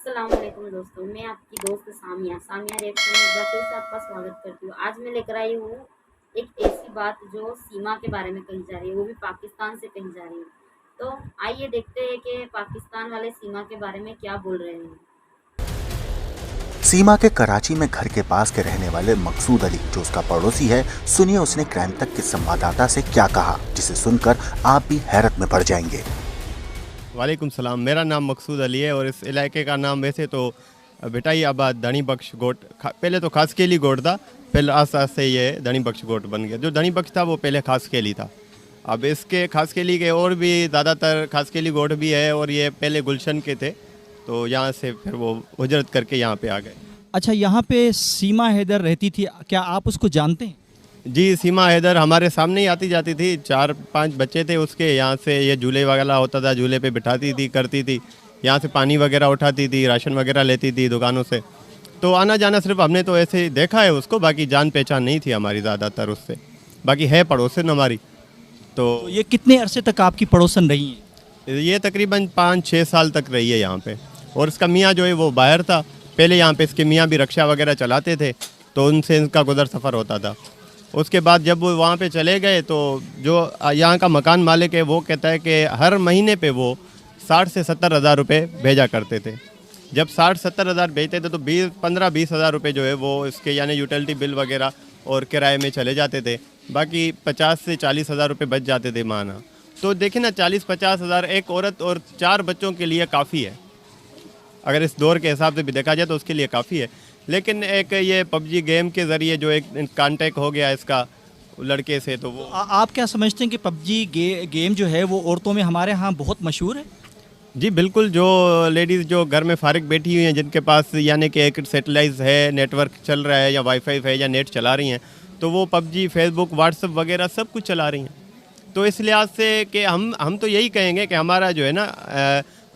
अस्सलामुअलैकुम दोस्तों, मैं आपकी दोस्त सामिया रिएक्शन में एक बार फिर से आपका स्वागत करती हूँ। आज मैं लेकर आई हूँ एक ऐसी बात जो सीमा के बारे में कही जा रही है, वो भी पाकिस्तान से कही जा रही है। तो आइए देखते हैं कि पाकिस्तान वाले सीमा के बारे में क्या बोल रहे हैं। सीमा के कराची में घर के पास के रहने वाले मकसूद अली जो उसका पड़ोसी है, सुनिए उसने क्राइम तक के संवाददाता से क्या कहा, जिसे सुनकर आप भी हैरत में पड़ जाएंगे। वालेकुम सलाम। मेरा नाम मकसूद अली है और इस इलाके का नाम वैसे तो बेटाई आबाद धनी बख्श गोट, पहले तो खासकेली गोट था, फिर आस्ते आस्ते ये धनी बख्श गोट बन गया। जो धनी बख्श था वो पहले खासकेली था। अब इसके खासकेली के और भी ज़्यादातर खासकेली गोट भी है और ये पहले गुलशन के थे, तो यहाँ से फिर वो हिजरत करके यहाँ पे आ गए। अच्छा, यहाँ पे सीमा हैदर रहती थी, क्या आप उसको जानते हैं? जी, सीमा हैदर हमारे सामने ही आती जाती थी। 4-5 बच्चे थे उसके, यहाँ से ये झूले वगैरह होता था, झूले पे बिठाती थी, करती थी। यहाँ से पानी वगैरह उठाती थी, राशन वगैरह लेती थी दुकानों से। तो आना जाना सिर्फ हमने तो ऐसे ही देखा है उसको, बाकी जान पहचान नहीं थी हमारी ज़्यादातर उससे। बाकी है पड़ोसन हमारी। तो ये कितने अरसे तक आपकी पड़ोसन रही हैं? ये तकरीबन 5-6 साल तक रही है यहाँ पे। और इसका मियाँ जो है वो बाहर था, पहले यहाँ पे इसके मियाँ भी रिक्शा वगैरह चलाते थे, तो उनसे इनका गुजर सफ़र होता था। उसके बाद जब वो वहाँ पे चले गए तो जो यहाँ का मकान मालिक है वो कहता है कि हर महीने पे वो 60 से 70 हज़ार रुपये भेजा करते थे। जब 60-70 हज़ार भेजते थे तो 15-20 हज़ार रुपये जो है वो इसके यानी यूटिलिटी बिल वगैरह और किराए में चले जाते थे। बाकी 50 से 40 हज़ार रुपये बच जाते थे माना। तो देखिए ना, 40-50 हज़ार एक औरत और 4 बच्चों के लिए काफ़ी है। अगर इस दौर के हिसाब से भी देखा जाए तो उसके लिए काफ़ी है। लेकिन एक ये पबजी गेम के ज़रिए जो एक कांटेक्ट हो गया इसका लड़के से, तो वो आप क्या समझते हैं कि पबजी गेम जो है वो औरतों में हमारे यहाँ बहुत मशहूर है? जी बिल्कुल। जो लेडीज़ जो घर में फारिग बैठी हुई हैं, जिनके पास यानी कि एक सेटेलाइट है, नेटवर्क चल रहा है या वाईफाई है या नेट चला रही हैं, तो वो पबजी, फेसबुक, व्हाट्सएप वगैरह सब कुछ चला रही हैं। तो इस लिहाज से कि हम तो यही कहेंगे कि हमारा जो है ना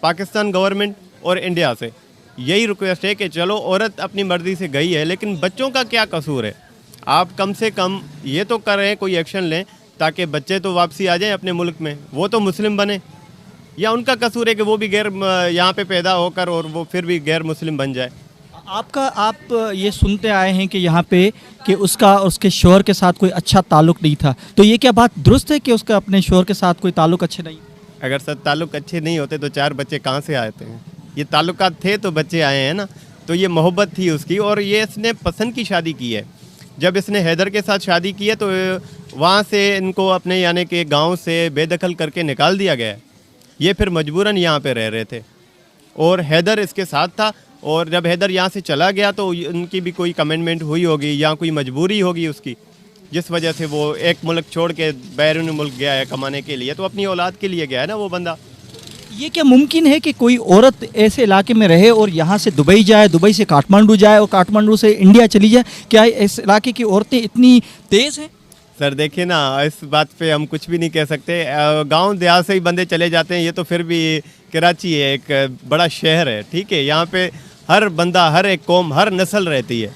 पाकिस्तान गवर्नमेंट और इंडिया से यही रिक्वेस्ट है कि चलो औरत अपनी मर्ज़ी से गई है, लेकिन बच्चों का क्या कसूर है? आप कम से कम ये तो कर रहे हैं, कोई एक्शन लें ताकि बच्चे तो वापसी आ जाएं अपने मुल्क में, वो तो मुस्लिम बने। या उनका कसूर है कि वो भी गैर यहाँ पे पैदा होकर और वो फिर भी गैर मुस्लिम बन जाए। आप ये सुनते आए हैं कि यहाँ पे कि उसके शोहर के साथ कोई अच्छा ताल्लुक़ नहीं था, तो ये क्या बात दुरुस्त है कि उसका अपने शोहर के साथ कोई ताल्लुक़ अच्छे नहीं? अगर सब ताल्लुक़ अच्छे नहीं होते तो 4 बच्चे कहाँ से आते हैं? ये ताल्लुकात थे तो बच्चे आए हैं ना। तो ये मोहब्बत थी उसकी और ये इसने पसंद की शादी की है। जब इसने हैदर के साथ शादी की है तो वहाँ से इनको अपने यानी कि गांव से बेदखल करके निकाल दिया गया है। ये फिर मजबूरन यहाँ पे रह रहे थे और हैदर इसके साथ था। और जब हैदर यहाँ से चला गया तो उनकी भी कोई कमिटमेंट हुई होगी या कोई मजबूरी होगी उसकी, जिस वजह से वो एक मुल्क छोड़ के बैरून मुल्क गया है कमाने के लिए। तो अपनी औलाद के लिए गया है ना वो बंदा। ये क्या मुमकिन है कि कोई औरत ऐसे इलाके में रहे और यहाँ से दुबई जाए, दुबई से काठमांडू जाए और काठमांडू से इंडिया चली जाए? क्या इस इलाके की औरतें इतनी तेज़ हैं? सर देखिए ना, इस बात पे हम कुछ भी नहीं कह सकते। गांव देहात से ही बंदे चले जाते हैं। ये तो फिर भी कराची है, एक बड़ा शहर है, ठीक है। यहाँ पे हर बंदा, हर एक कौम, हर नस्ल रहती है।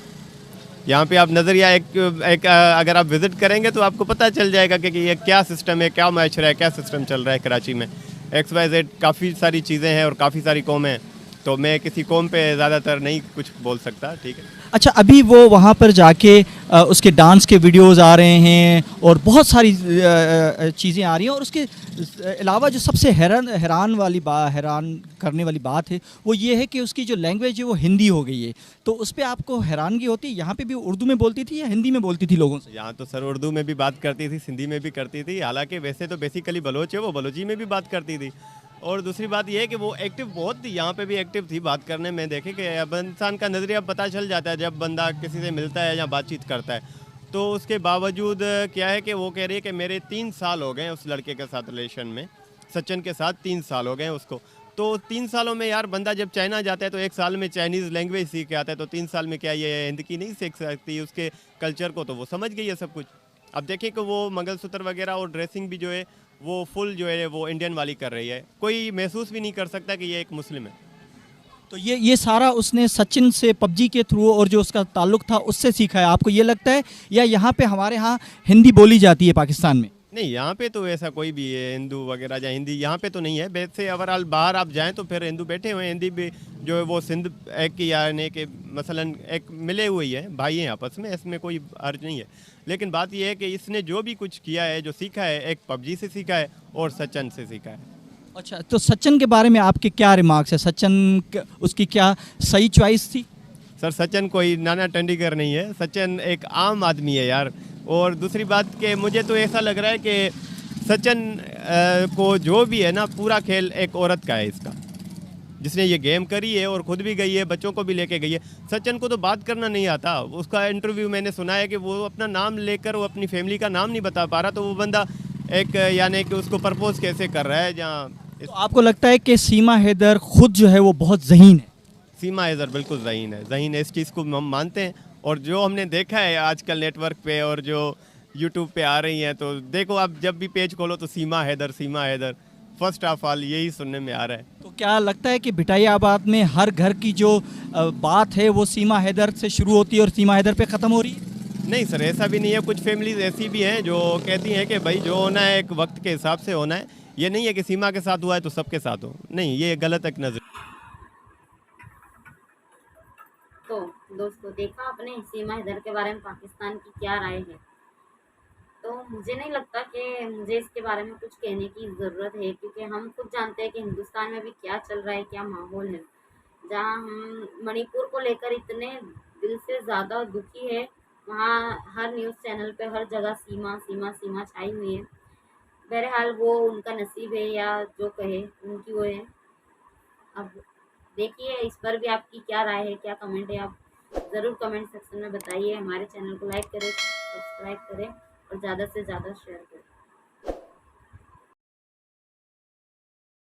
यहाँ पे आप नज़रिया एक अगर आप विज़िट करेंगे तो आपको पता चल जाएगा कि ये क्या सिस्टम है, क्या माशरा है, क्या सिस्टम चल रहा है कराची में। XYZ काफ़ी सारी चीज़ें हैं और काफ़ी सारी कौमें हैं, तो मैं किसी कौम पे ज़्यादातर नहीं कुछ बोल सकता, ठीक है। अच्छा, अभी वो वहाँ पर जाके उसके डांस के वीडियोस आ रहे हैं और बहुत सारी चीज़ें आ रही हैं, और उसके अलावा जो सबसे हैरान करने वाली बात है वो ये है कि उसकी जो लैंग्वेज है वो हिंदी हो गई है। तो उस पर आपको हैरानगी होती है? यहाँ पे भी उर्दू में बोलती थी या हिंदी में बोलती थी लोगों से? यहाँ तो सर उर्दू में भी बात करती थी, सिंधी में भी करती थी। हालांकि वैसे तो बेसिकली बलोच है, वो बलोची में भी बात करती थी। और दूसरी बात यह है कि वो एक्टिव बहुत थी, यहाँ पे भी एक्टिव थी बात करने में। देखे कि अब इंसान का नज़रिया पता चल जाता है जब बंदा किसी से मिलता है या बातचीत करता है। तो उसके बावजूद क्या है कि वो कह रही है कि मेरे 3 साल हो गए उस लड़के के साथ रिलेशन में, सचिन के साथ 3 साल हो गए उसको। तो 3 सालों में यार बंदा जब चाइना जाता है तो 1 साल में चाइनीज़ लैंग्वेज सीख के आता है, तो 3 साल में क्या ये हिंदी की नहीं सीख सकती? उसके कल्चर को तो वो समझ गई है सब कुछ। अब देखिए कि वो मंगलसूत्र वगैरह और ड्रेसिंग भी जो है वो फुल जो है वो इंडियन वाली कर रही है। कोई महसूस भी नहीं कर सकता कि ये एक मुस्लिम है। तो ये सारा उसने सचिन से पबजी के थ्रू और जो उसका ताल्लुक़ था उससे सीखा है, आपको ये लगता है? या यहाँ पे हमारे यहाँ हिंदी बोली जाती है पाकिस्तान में? नहीं, यहाँ पे तो ऐसा कोई भी है हिंदू वगैरह या हिंदी यहाँ पे तो नहीं है। वैसे ओवरऑल बाहर आप जाएं तो फिर हिंदू बैठे हुए हैं, हिंदी भी जो है वो सिंध एक की यानी कि मसलन एक मिले हुए ही हैं, भाई हैं आपस में, इसमें कोई अर्ज नहीं है। लेकिन बात यह है कि इसने जो भी कुछ किया है, जो सीखा है, एक पबजी से सीखा है और सचिन से सीखा है। अच्छा, तो सचिन के बारे में आपके क्या रिमार्क्स है? उसकी क्या सही चॉइस थी? सर सचिन कोई नाना टेंडुलकर नहीं है, सचिन एक आम आदमी है यार। और दूसरी बात कि मुझे तो ऐसा लग रहा है कि सचिन को जो भी है ना, पूरा खेल एक औरत का है इसका, जिसने ये गेम करी है और खुद भी गई है, बच्चों को भी लेके गई है। सचिन को तो बात करना नहीं आता। उसका इंटरव्यू मैंने सुना है कि वो अपना नाम लेकर वो अपनी फैमिली का नाम नहीं बता पा रहा, तो वो बंदा एक यानी कि उसको प्रपोज कैसे कर रहा है। जहाँ तो आपको लगता है कि सीमा हैदर खुद जो है वो बहुत ज़हीन है? सीमा हैदर बिल्कुल ज़हीन है, इस चीज़ को हम मानते हैं। और जो हमने देखा है आजकल नेटवर्क पे और जो यूट्यूब पे आ रही हैं, तो देखो आप जब भी पेज खोलो तो सीमा हैदर फर्स्ट ऑफ ऑल यही सुनने में आ रहा है। तो क्या लगता है कि भिटाइयाबाद में हर घर की जो बात है वो सीमा हैदर से शुरू होती है और सीमा हैदर पे ख़त्म हो रही है? नहीं सर, ऐसा भी नहीं है। कुछ फैमिलीज ऐसी भी हैं जो कहती हैं कि भाई जो होना है एक वक्त के हिसाब से होना है। ये नहीं है कि सीमा के साथ हुआ है तो सबके साथ हो, नहीं, ये गलत एक नज़र। तो दोस्तों, देखा आपने सीमा हैदर के बारे में पाकिस्तान की क्या राय है। तो मुझे नहीं लगता कि मुझे इसके बारे में कुछ कहने की ज़रूरत है, क्योंकि हम खुद जानते हैं कि हिंदुस्तान में अभी क्या चल रहा है, क्या माहौल है। जहाँ हम मणिपुर को लेकर इतने दिल से ज़्यादा दुखी है, वहाँ हर न्यूज़ चैनल पे हर जगह सीमा सीमा सीमा छाई हुई है। बहरहाल वो उनका नसीब है, या जो कहे उनकी वो है। अब देखिए इस पर भी आपकी क्या राय है, क्या कमेंट है, आप ज़रूर कमेंट सेक्शन में बताइए। हमारे चैनल को लाइक करें, सब्सक्राइब करें और ज़्यादा से ज़्यादा शेयर करें।